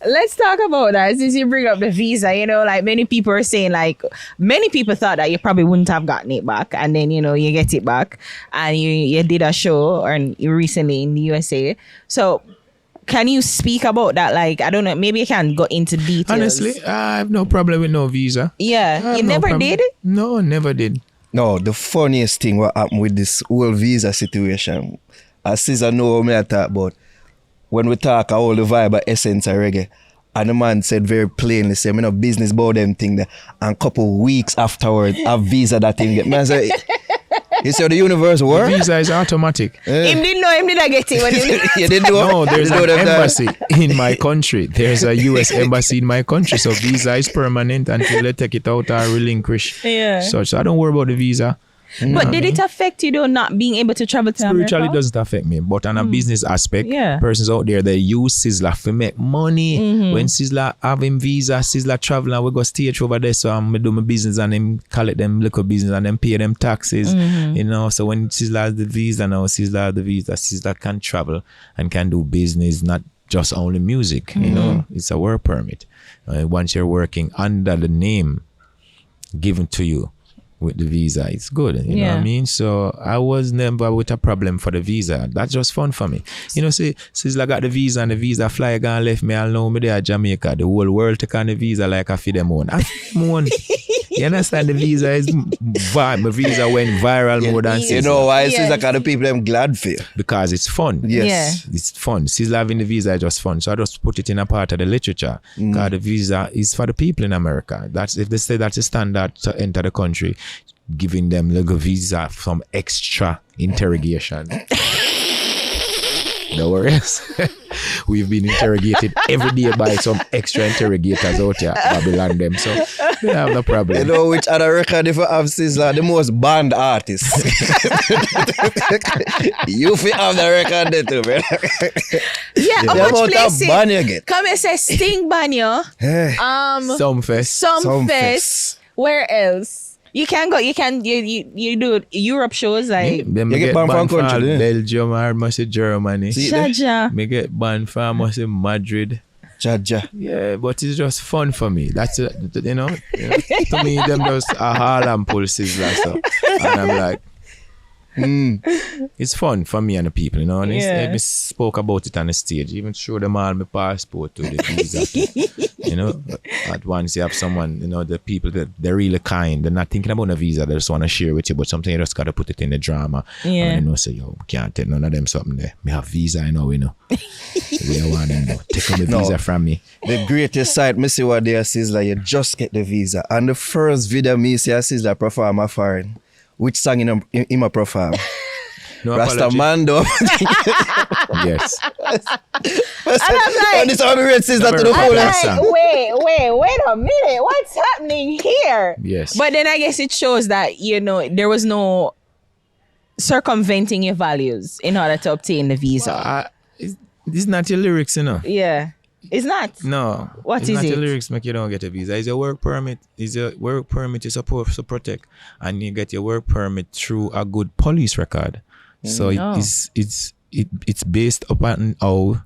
let's talk about that. Since you bring up the visa, like many people are saying, like many people thought that you probably wouldn't have gotten it back, and then you get it back, and you did a show recently in the USA. So can you speak about that? Like, I don't know, maybe you can go into details. Honestly, I have no problem with no visa. Yeah, you never did? No, never did. No, the funniest thing what happened with this whole visa situation, as Sizzla know what I talk about, when we talk all the vibe of essence of reggae, and the man said very plainly, say, me no business about them thing there. And a couple weeks afterwards, a visa that thing get. Man, say, you see how the universe works? The visa is automatic. Him didn't know, him did not get it when You didn't know? No, there's an embassy in my country. There's a US embassy in my country. So visa is permanent until they take it out or relinquish. Yeah. So I don't worry about the visa. But did it affect you though, not being able to travel to Spiritually, America? it doesn't affect me. But on a business aspect, Yeah. persons out there, they use Sizzla to make money. When Sizzla have him visa, Sizzla travel and we go stage over there. So I'm do my business and them collect them little business and then pay them taxes. So when Sizzla has the visa now, Sizzla can travel and can do business, not just only music. It's a work permit. Once you're working under the name given to you with the visa, it's good. You know what I mean? So I was never with a problem for the visa. That's just fun for me. See, Sizzla got the visa and the visa fly gone left me. I'll know me there at Jamaica. The whole world take on the visa like I feed them on. You understand? The visa is my visa went viral more than Sizzla. You know why Sizzla kind of people I'm glad for you? Because it's fun. Yes. It's fun. Sizzla having the visa is just fun. So I just put it in a part of the literature. Because the visa is for the people in America. That's if they say that's a standard to enter the country, giving them like a visa from extra interrogation. No worries. We've been interrogated every day by some extra interrogators out here, Babylon them. So they have no problem. You know which other record if I have Sizzla, the most banned artist. You feel have the record there too, man. Yeah, how much places? Ban you get. Come and say Sting Banyo. Some fest. Some fest. Where else? You can go. You do Europe shows like. Them You get banned from country, Belgium or must say Germany. Jaja. Me get banned from must say Madrid. Jaja. Yeah, but it's just fun for me. That's to me them just a Harlem pulses like so, and I'm like. It's fun for me and the people, and I spoke about it on the stage, even show them all my passport to the visa. At once you have someone, the people that they're really kind, they're not thinking about a visa, they just want to share with you, but something you just got to put it in the drama. And say, yo, can't tell none of them something there. We have visa, we know. We don't want them though. Take on the visa from me. The greatest sight, me see what they are Sizzla, you just get the visa. And the first video me see a Sizzla perform a foreign. Which song in my profile? No Rastamando. Yes. And I'm like, this how we read Sizzla to the I'm fullest. like, wait a minute, what's happening here? Yes. But then I guess it shows that there was no circumventing your values in order to obtain the visa. This is not your lyrics, Yeah. It's not. No. What it's is not it? Your lyrics make you don't get a visa. It's a work permit. You're supposed to protect, and you get your work permit through a good police record. So it's based upon how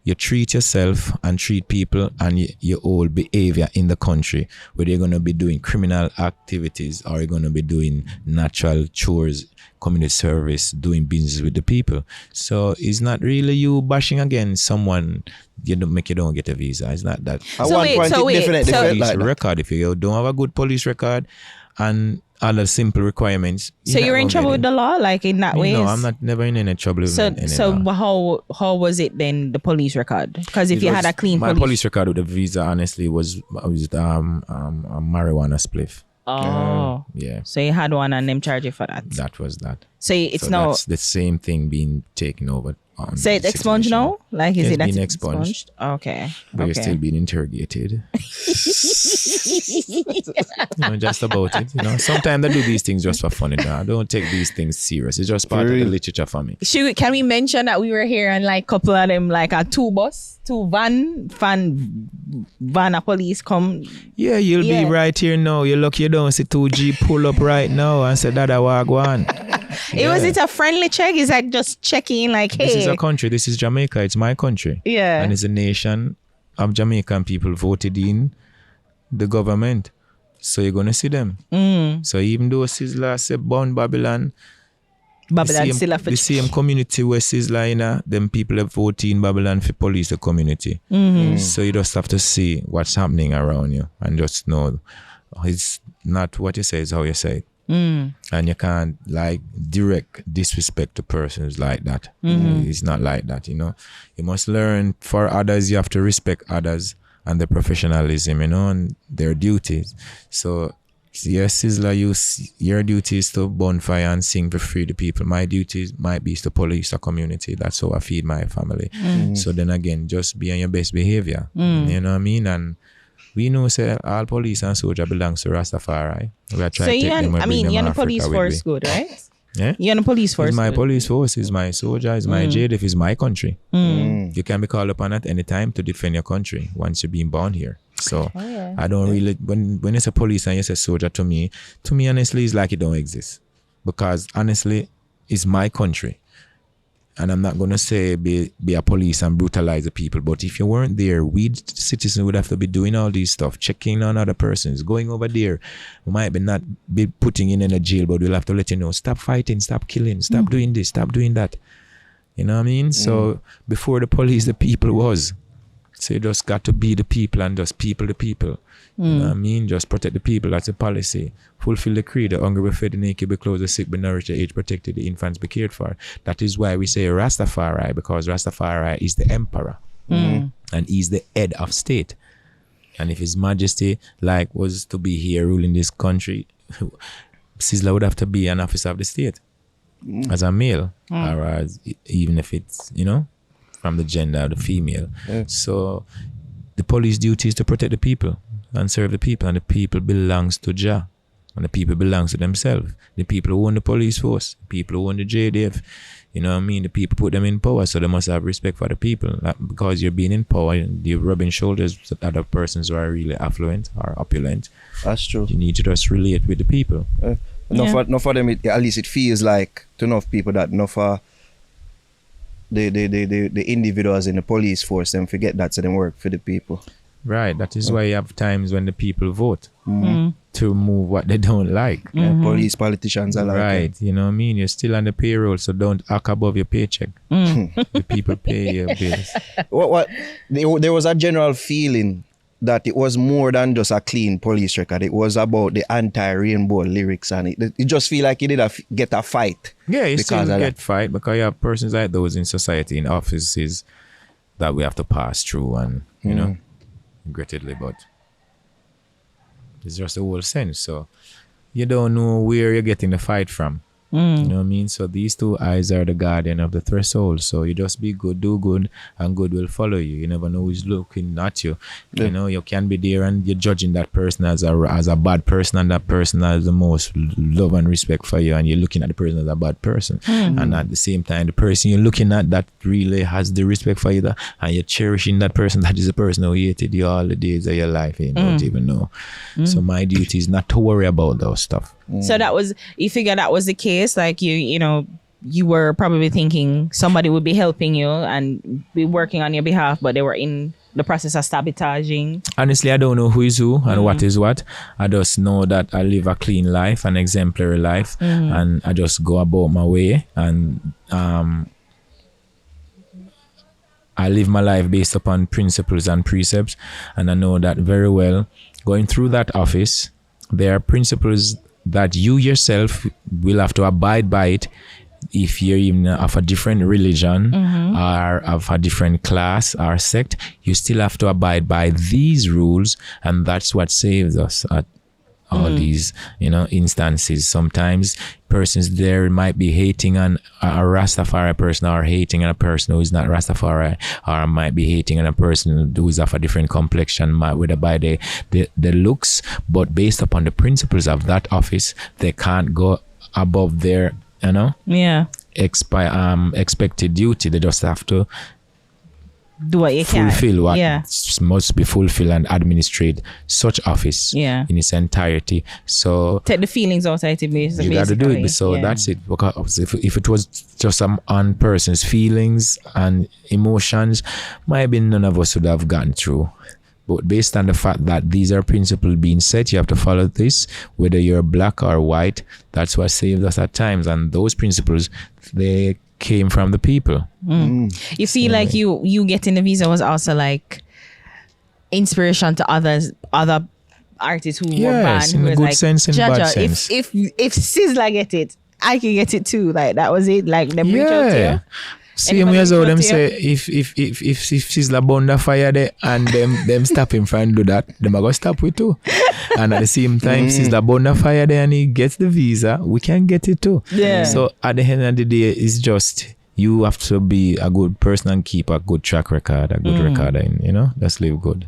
you treat yourself and treat people and your whole behavior in the country, whether you're going to be doing criminal activities or you're going to be doing natural chores, community service, doing business with the people. So it's not really you bashing against someone you don't get a visa. It's not that. Police record. If you don't have a good police record and other simple requirements. So you're in trouble with the law, like in that way? No, I'm not never in any trouble. So how was it then, the police record? Because if you had a clean my police record with the visa, honestly, was a marijuana spliff. Oh, yeah. So you had one and them charge you for that. That was that. So it's now that's the same thing being taken over. So it's expunged now? Like is it that's been expunged? Okay. But you're still being interrogated. Just about it. Sometimes I do these things just for fun. I don't take these things serious. It's just part of the literature for me. Can we mention that we were here and like couple of them like a two van a police come? Yeah, you'll be right here now. You're lucky you don't see 2G pull up right now and say that I wagwan. Was it a friendly check? Is like just checking like, hey. This is a country. This is Jamaica. It's my country. Yeah. And it's a nation of Jamaican people voted in the government. So you're going to see them. So even though Sizzla said born Babylon, the same community where Sizzla in, them people have voted in Babylon for police the community. So you just have to see what's happening around you and just know it's not what you say, it's how you say it. And you can't like direct disrespect to persons like that. It's not like that, you know. You must learn for others, you have to respect others and their professionalism, you know, and their duties. So yes, Sizzla, your duty is to bonfire and sing for free the people. My duty might be to police the community. That's how I feed my family. So then again, just be on your best behavior. You know what I mean? And we know say all police and soldier belongs to Rastafari. We are trying to take them and bring them you're on the Africa police force good, right? Yeah? You're on the police force. It's my good. police force, it's my soldier, it's my JDF, it's my country. You can be called upon at any time to defend your country once you're being born here. So I don't really, when it's a police and you say soldier to me honestly it's like it don't exist. Because honestly, it's my country. And I'm not going to say be a police and brutalize the people. But if you weren't there, we citizens would have to be doing all these stuff, checking on other persons, going over there. We might be not be putting in a jail, but we'll have to let you know, stop fighting, stop killing, stop doing this, stop doing that. You know what I mean? So before the police, the people was. So you just got to be the people and just people the people. You know what I mean? Just protect the people. That's a policy. Fulfill the creed. The hungry be fed, the naked be clothed, the sick be nourished, the aged protected, the infants be cared for. That is why we say Rastafari, because Rastafari is the emperor. And he's the head of state. And if His Majesty was to be here ruling this country, Sizzla would have to be an officer of the state as a male, or as, even if it's, you know, from the gender of the female. So the police duty is to protect the people and serve the people, and the people belongs to Jah, and the people belongs to themselves. The people who own the police force, the people who own the JDF, you know what I mean? The people put them in power, so they must have respect for the people. Because you're being in power, you're rubbing shoulders with other persons who are really affluent or opulent. That's true. You need to just relate with the people. Not for them, at least it feels like to enough people that not for the individuals in the police force, them forget that, so them work for the people. Right, that is why you have times when the people vote to move what they don't like. Police, politicians are like right, you know what I mean? You're still on the payroll, so don't hack above your paycheck. The people pay your bills. There was a general feeling that it was more than just a clean police record. It was about the anti-rainbow lyrics, and it just feel like it did get a fight. Yeah, you still get fight because you have persons like those in society, in offices that we have to pass through, and you know, regrettably, but it's just a whole sense. So you don't know where you're getting the fight from. You know what I mean? So these two eyes are the guardian of the threshold. So you just be good, do good, and good will follow you. You never know who's looking at you. You know, you can be there and you're judging that person as a bad person, and that person has the most love and respect for you, and you're looking at the person as a bad person. And at the same time, the person you're looking at that really has the respect for you, and you're cherishing that person, that is the person who hated you all the days of your life. You don't even know. So my duty is not to worry about those stuff. So you figure that was the case, like you know, you were probably thinking somebody would be helping you and be working on your behalf, but they were in the process of sabotaging. Honestly, I don't know who is who and what is what. I just know that I live a clean life, an exemplary life, and I just go about my way, and I live my life based upon principles and precepts, and I know that very well. Going through that office, there are principles that you yourself will have to abide by it. If you're even of a different religion or of a different class or sect, you still have to abide by these rules, and that's what saves us at all these, you know, instances. Sometimes persons there might be hating on a Rastafari person, or hating on a person who is not Rastafari, or might be hating on a person who is of a different complexion, whether by the looks, but based upon the principles of that office, they can't go above their, you know, expected duty. They just have to do what you can. fulfill what Yeah. must be fulfilled and administrate such office Yeah. in its entirety. So Take the feelings outside it, basically. you got to do it. So Yeah. that's it. Because if it was just on person's feelings and emotions, maybe none of us would have gotten through. But based on the fact that these are principles being set, you have to follow this, whether you're black or white. That's what saved us at times. And those principles, they came from the people. You feel like you getting the visa was also like inspiration to other artists who were Yes, banned. in Who a was good like, sense and bad Jaja, sense. if Sizzla get it, I can get it too. Like that was it. Like them reach out to you. Same Anybody way as how reach out them to say if Sizzla burn the fire there and them stop him from do that, them are gonna stop with too. And at the same time, Sizzla burn the fire there and he gets the visa, we can get it too. Yeah. So at the end of the day, it's just you have to be a good person and keep a good track record, a good record, and just live good.